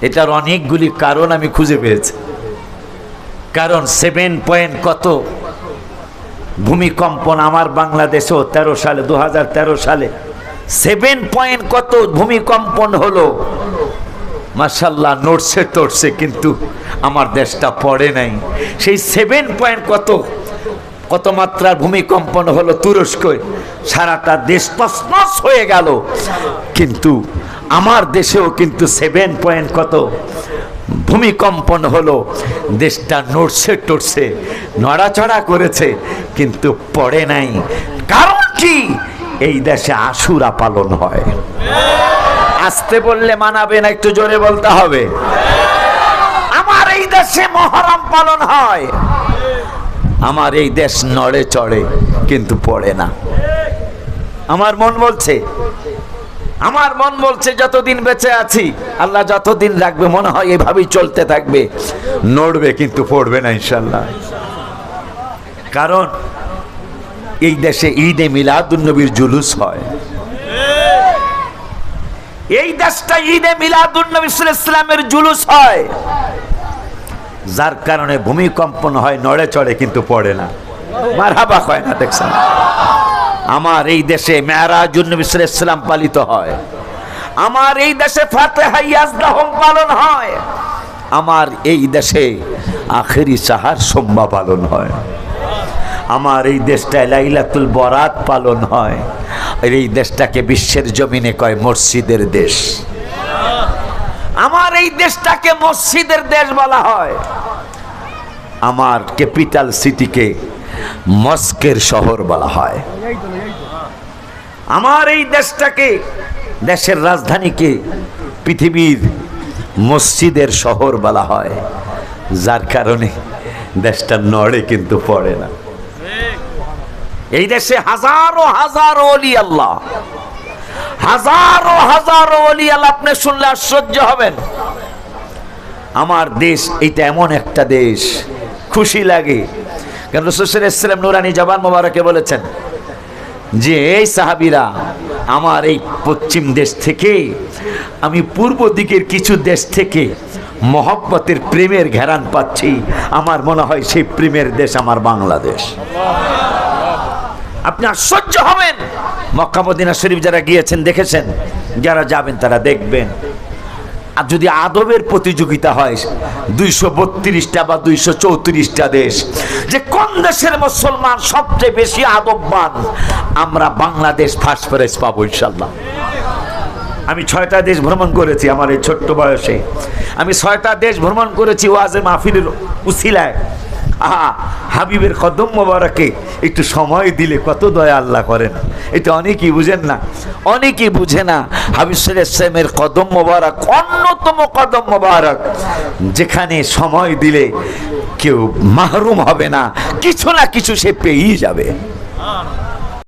এটার অনেকগুলি কারণ আমি খুঁজে পেয়েছি। কারণ 7 পয়েন্ট কত ভূমিকম্পন আমার বাংলাদেশেও 13 সালে 2013 সালে 7 পয়েন্ট কত ভূমিকম্পন হলো। মাশাআল্লাহ নড়ছে টড়ছে, কিন্তু আমার দেশটা পড়ে নাই। সেই 7 পয়েন্ট কত মাত্রার ভূমিকম্পন হলো তুরস্কে, সারাটা দেশ তছনছ হয়ে গেল। কিন্তু আমার দেশেও কিন্তু 7 পয়েন্ট কত ভূমিকম্পন হলো, দেশটা নড়ছে টড়ছে, নড়াচড়া করেছে, কিন্তু পড়ে নাই। কারণ কি? এই দেশে আশুরা পালন হয়। আসতে বললে মানাবে না, একটু জোরে বলতে হবে। আমার এই দেশে মহরম পালন হয়। আমার এই দেশ নড়ে চড়ে কিন্তু পড়ে না। আমার মন বলছে যতদিন বেঁচে আছি, আল্লাহ যতদিন রাখবে মনে হয় এভাবেই চলতে থাকবে, নড়বে কিন্তু পড়বে না ইনশাআল্লাহ। কারণ এই দেশে ঈদে মিলাদুন্নবীর জুলুস হয়। এই দেশটা ঈদে মিলাদুন্নবী সাল্লাল্লাহু আলাইহি ওয়াসাল্লামের জুলুস হয়, যার কারণে ভূমিকম্পন হয়, নড়ে চড়ে কিন্তু পড়ে না, মারহাবা হয় না। দেখছেন, আমার এই দেশে মেরাজুন নবী সাল্লাল্লাহু আলাইহি ওয়াসাল্লাম পালিত হয়। আমার এই দেশে ফাতিহা ইয়াজদাহুম পালন হয়। আমার এই দেশে আখেরি সাহার সোমবার পালন হয়। আমার এই দেশটায় লাইলাতুল বরাত পালন হয়। আর এই দেশটাকে বিশ্বের জমিনে কয় মসজিদের দেশ। আমার এই দেশটাকে মসজিদের দেশ বলা হয়। আমার ক্যাপিটাল সিটিকে মস্কের শহর বলা হয়। আমার এই দেশটাকে, দেশের রাজধানীকে পৃথিবীর মসজিদের শহর বলা হয়, যার কারণে দেশটা নড়ে কিন্তু পড়ে না। এই দেশে হাজারো হাজারো ওলি আল্লাহ, হাজারো হাজারো ওলি আল্লাহ, আপনি শুনলে আশ্চর্য হবেন। আমার দেশ এটা এমন একটা দেশ, খুশি লাগে। কারণ রাসূল সাল্লাল্লাহু আলাইহি ওয়াসাল্লাম নূরানী জবান মোবারকে বলেছেন যে এই সাহাবীরা, আমার এই পশ্চিম দেশ থেকে, আমি পূর্ব দিকের কিছু দেশ থেকে মহব্বতের প্রেমের ঘেরান পাচ্ছি। আমার মনে হয় সেই প্রেমের দেশ আমার বাংলাদেশ। আপনি আশ্চর্য হবেন। মক্কা মদিনা শরীফ যারা গিয়েছেন দেখেছেন, যারা যাবেন তারা দেখবেন। আর যদি আদবের প্রতিযোগিতা হয় 232টা বা 234টা দেশ, যে কোন দেশের মুসলমান সবচেয়ে বেশি আদববান, আমরা বাংলাদেশ ফার্স্ট প্রাইজ পাবো ইনশাআল্লাহ। আমি 6টা দেশ ভ্রমণ করেছি আমার এই ছোট্ট বয়সে। আমি 6টা দেশ ভ্রমণ করেছি ওয়াজে মাহফিলের উসিলায়। হাবিবের কদম মোবারকে একটু সময় দিলে কত দয়া আল্লাহ করেন, এটা অনেকেই বুঝেন না, অনেকেই বুঝে না। হাবিব সাল্লাল্লাহু আলাইহি ওয়াসাল্লামের কদম মোবারক অন্যতম কদম মোবারক, যেখানে সময় দিলে কেউ মাহরুম হবে না, কিছু না কিছু সে পেয়েই যাবে।